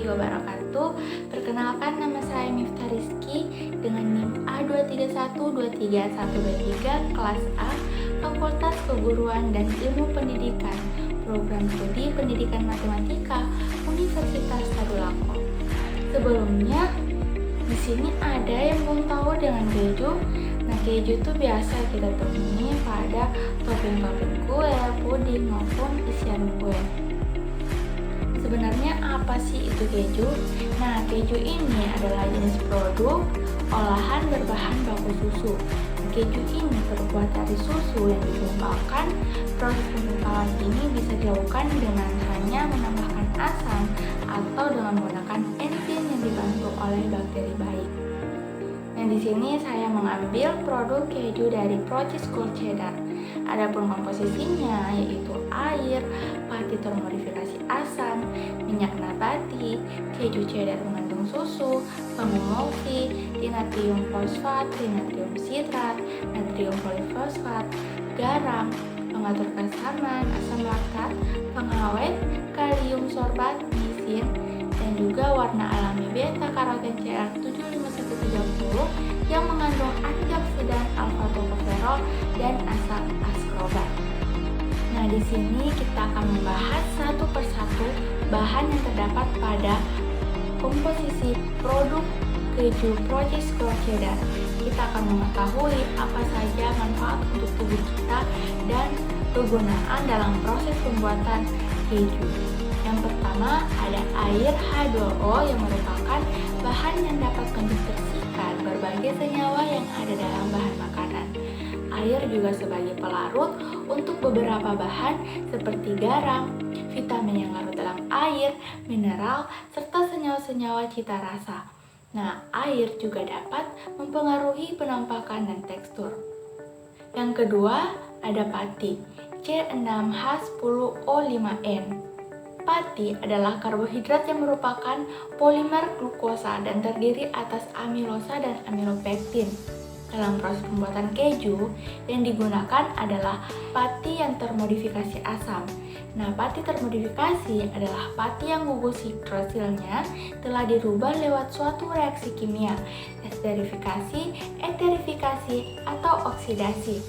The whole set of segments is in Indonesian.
warahmatullahi wabarakatuh. Perkenalkan, nama saya Miftah Rizky dengan NIM A231232123 kelas A, Fakultas Keguruan dan Ilmu Pendidikan, Program Studi Pendidikan Matematika, Universitas Tadulako. Sebelumnya, di sini ada yang belum tahu dengan keju. Nah, keju itu biasa kita temui pada topping-topping kue, puding maupun isian kue. Sebenarnya apa sih itu keju? Nah, keju ini adalah jenis produk olahan berbahan baku susu. Keju ini terbuat dari susu yang ditumpahkan. Proses pengentalan ini bisa dilakukan dengan hanya menambahkan asam atau dengan menggunakan enzim yang dibantu oleh bakteri baik. Nah, di sini saya mengambil produk keju dari Proces Gold Cheddar. Adapun komposisinya yaitu air, pati termodifikasi asam, minyak nabati, keju cheddar mengandung susu, pengemulsi, dinatrium fosfat, dinatrium sitrat, natrium polifosfat, garam, pengatur keasaman, asam laktat, pengawet, kalium sorbat, misin, dan juga warna alami beta karoten CR75130 yang mengandung antioksidan alfa-tokoferol dan asam ascorbat. Nah, di sini kita akan membahas satu persatu bahan yang terdapat pada komposisi produk keju Proces Gold Cheddar. Kita akan mengetahui apa saja manfaat untuk tubuh kita dan kegunaan dalam proses pembuatan keju. Yang pertama ada air H2O yang merupakan bahan yang dapat membersihkan berbagai senyawa yang ada dalam bahan makanan. Air juga sebagai pelarut untuk beberapa bahan seperti garam, vitamin yang larut dalam air, mineral, serta senyawa-senyawa cita rasa. Nah, air juga dapat mempengaruhi penampakan dan tekstur. Yang kedua ada pati, C6H10O5N. Pati adalah karbohidrat yang merupakan polimer glukosa dan terdiri atas amilosa dan amilopektin. Dalam proses pembuatan keju, yang digunakan adalah pati yang termodifikasi asam. Nah, pati termodifikasi adalah pati yang gugus hidrosilnya telah dirubah lewat suatu reaksi kimia, esterifikasi, eterifikasi, atau oksidasi.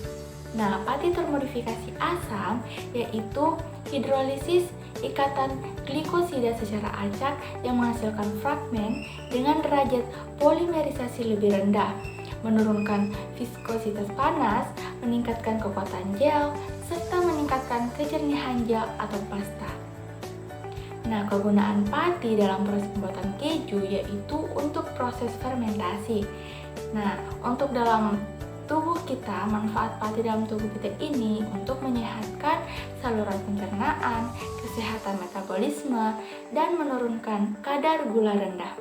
Nah, pati termodifikasi asam yaitu hidrolisis ikatan glikosida secara acak yang menghasilkan fragmen dengan derajat polimerisasi lebih rendah, menurunkan viskositas panas, meningkatkan kekuatan gel, serta meningkatkan kejernihan gel atau pasta. Nah, kegunaan pati dalam proses pembuatan keju yaitu untuk proses fermentasi. Nah, untuk dalam tubuh kita, manfaat pati dalam tubuh kita ini untuk menyehatkan saluran pencernaan, kesehatan metabolisme, dan menurunkan kadar gula rendah.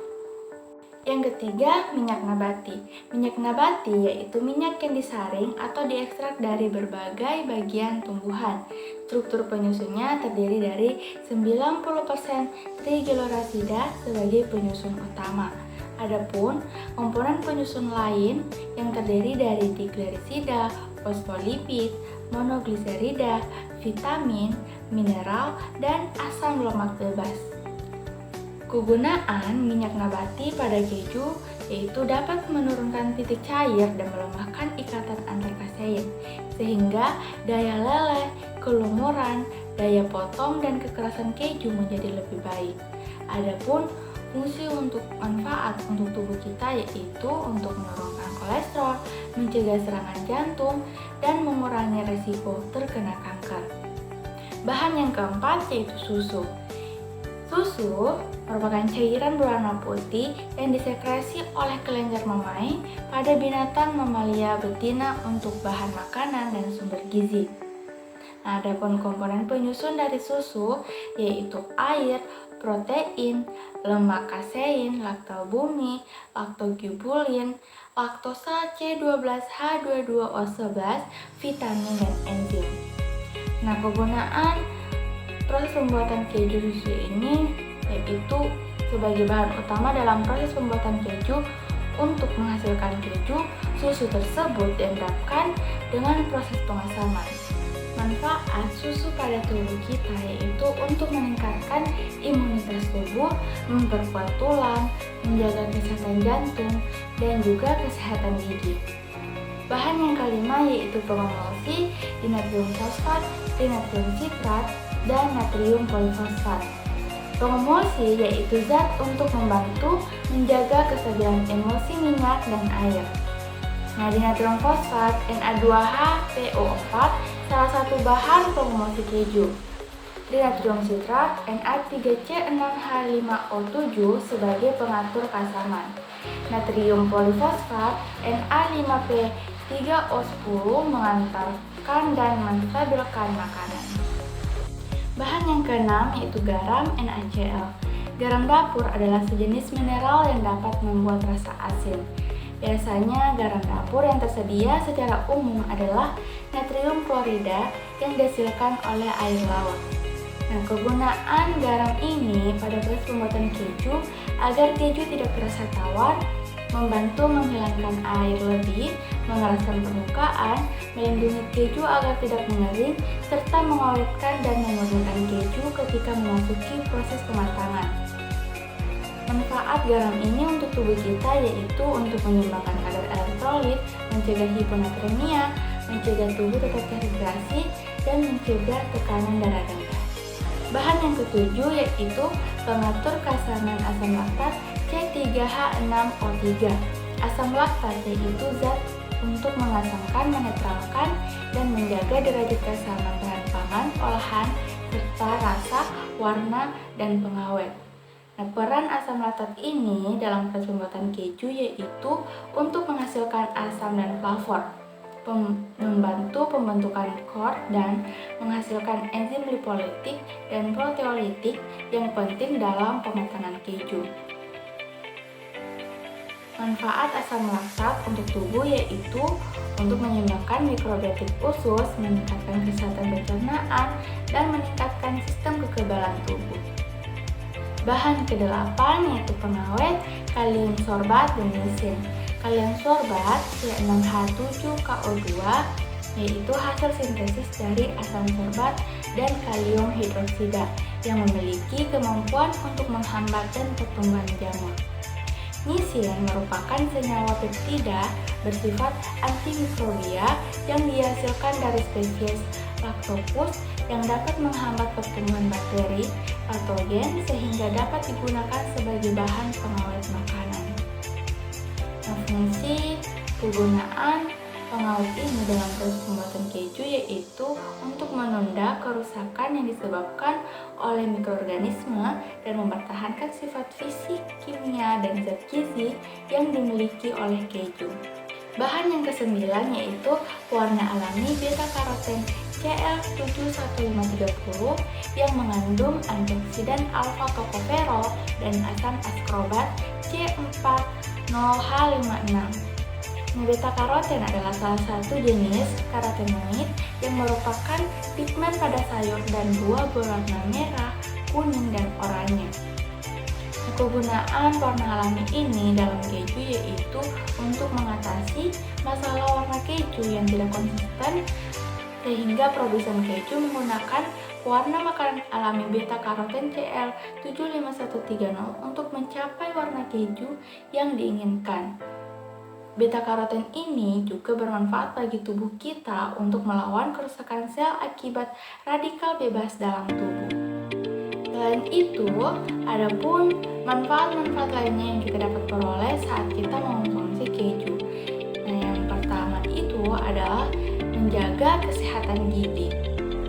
Yang ketiga, minyak nabati. Minyak nabati yaitu minyak yang disaring atau diekstrak dari berbagai bagian tumbuhan. Struktur penyusunnya terdiri dari 90% triglycerida sebagai penyusun utama. Adapun komponen penyusun lain yang terdiri dari diglycerida, fosfolipid, monogliserida, vitamin, mineral, dan asam lemak bebas. Kegunaan minyak nabati pada keju yaitu dapat menurunkan titik cair dan melemahkan ikatan antar kasein, sehingga daya leleh, kelumuran, daya potong, dan kekerasan keju menjadi lebih baik. Adapun fungsi untuk manfaat untuk tubuh kita yaitu untuk menurunkan kolesterol, mencegah serangan jantung, dan mengurangi resiko terkena kanker. Bahan yang keempat yaitu susu. Susu merupakan cairan berwarna putih yang disekresi oleh kelenjar memae pada binatang mamalia betina untuk bahan makanan dan sumber gizi. Nah, adapun komponen penyusun dari susu yaitu air, protein, lemak kasein, laktobumi, laktogibulin, laktosa C12H22O11, vitamin dan enzim. Nah, kegunaan proses pembuatan keju susu ini yaitu sebagai bahan utama dalam proses pembuatan keju. Untuk menghasilkan keju, susu tersebut diendapkan dengan proses pengasaman. Manfaat susu pada tubuh kita yaitu untuk meningkatkan imunitas tubuh, memperkuat tulang, menjaga kesehatan jantung, dan juga kesehatan gigi. Bahan yang kelima yaitu pengemulsi, dinatrium fosfat, dinatrium sitrat, dan natrium polifosfat. Pengemulsi yaitu zat untuk membantu menjaga kestabilan emulsi minyak dan air. Nah, dinatrium fosfat Na2HPO4 salah satu bahan pengemulsi keju. Dinatrium sitrat Na3C6H5O7 sebagai pengatur keasaman. Natrium polifosfat Na5P3O10 mengantarkan dan menstabilkan makanan. Bahan yang keenam yaitu garam NaCl. Garam dapur adalah sejenis mineral yang dapat membuat rasa asin. Biasanya garam dapur yang tersedia secara umum adalah natrium klorida yang dihasilkan oleh air laut. Nah, kegunaan garam ini pada proses pembuatan keju agar keju tidak terasa tawar, membantu menghilangkan air lebih, mengeraskan permukaan, melindungi keju agar tidak mengering, serta mengawetkan dan memurnikan keju ketika memasuki proses pematangan. Manfaat garam ini untuk tubuh kita yaitu untuk menyeimbangkan kadar elektrolit, mencegah hiponatremia, mencegah tubuh tetap terhidrasi, dan mencegah tekanan darah rendah. Bahan yang ketujuh yaitu pengatur keasaman asam laktat C3H6O3. Asam laktat yaitu zat untuk mengasamkan, menetralkan, dan menjaga derajat keasaman bahan pangan, olahan, serta rasa, warna, dan pengawet. Nah, peran asam laktat ini dalam proses pembuatan keju yaitu untuk menghasilkan asam dan flavor, membantu pembentukan kord dan menghasilkan enzim lipolitik dan proteolitik yang penting dalam pematangan keju. Manfaat asam laktat untuk tubuh yaitu untuk menyeimbangkan mikrobiotik usus, meningkatkan kesehatan pencernaan, dan meningkatkan sistem kekebalan tubuh. Bahan ke-8 yaitu pengawet, kalium sorbat, dan nisin. Kalium sorbat C6H7KO2 yaitu hasil sintesis dari asam sorbat dan kalium hidroksida yang memiliki kemampuan untuk menghambat dan pertumbuhan jamur. Nisin merupakan senyawa peptida bersifat antimikrobia yang dihasilkan dari spesies Lactopus yang dapat menghambat pertumbuhan bakteri patogen sehingga dapat digunakan sebagai bahan pengawet makanan. Nah, fungsi kegunaan pengawet ini dalam proses pembuatan keju yaitu untuk menunda kerusakan yang disebabkan oleh mikroorganisme dan mempertahankan sifat fisik, kimia, dan zat gizi yang dimiliki oleh keju. Bahan yang ke-9 yaitu pewarna alami beta-karoten Cl71530 yang mengandung antioksidan alfa-tokoferol dan asam askorbat C4-0H56. Beta-karoten adalah salah satu jenis karotenoid yang merupakan pigmen pada sayur dan buah berwarna merah, kuning, dan oranye. Kegunaan warna alami ini dalam keju yaitu untuk mengatasi masalah warna keju yang tidak konsisten sehingga produsen keju menggunakan warna makanan alami beta-karoten Cl75130 untuk mencapai warna keju yang diinginkan. Beta-karoten ini juga bermanfaat bagi tubuh kita untuk melawan kerusakan sel akibat radikal bebas dalam tubuh. Selain itu, ada pun manfaat-manfaat lainnya yang kita dapat peroleh saat kita mengonsumsi keju. Nah, yang pertama itu adalah menjaga kesehatan gigi.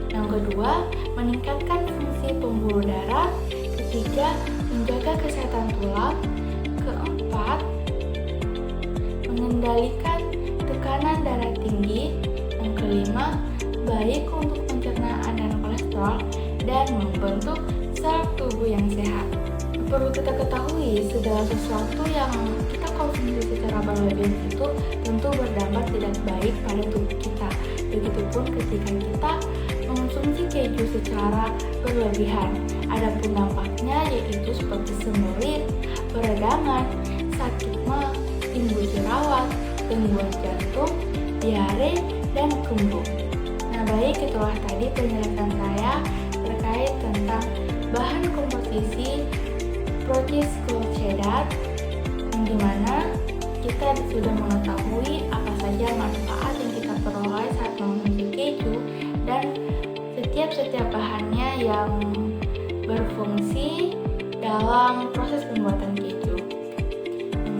Yang kedua, meningkatkan fungsi pembuluh darah. Ketiga, menjaga kesehatan tulang. Keempat, mengendalikan tekanan darah tinggi. Yang kelima, baik untuk pencernaan dan kolesterol dan membentuk sel tubuh yang sehat. Perlu kita ketahui, segala sesuatu yang kita konsumsi secara berlebihan itu tentu berdampak tidak baik pada tubuh kita. Begitupun ketika kita mengonsumsi keju secara berlebihan. Adapun dampaknya yaitu seperti sembelit, peradangan, sakit mah, timbul jerawat, gangguan jantung, diare, dan kembung. Nah, Nah baik, itulah tadi penjelasan saya terkait tentang bahan komposisi Proteus gold cheddar, yang dimana kita sudah mengetahui apa saja manfaat yang kita peroleh saat mengonsumsi keju dan setiap bahannya yang berfungsi dalam proses pembuatan keju.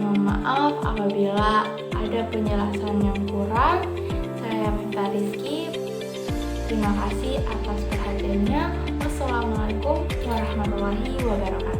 Mohon maaf apabila ada penjelasan yang kurang. Saya minta Rizky. Terima kasih atas perhatiannya. Wassalamualaikum warahmatullahi wabarakatuh.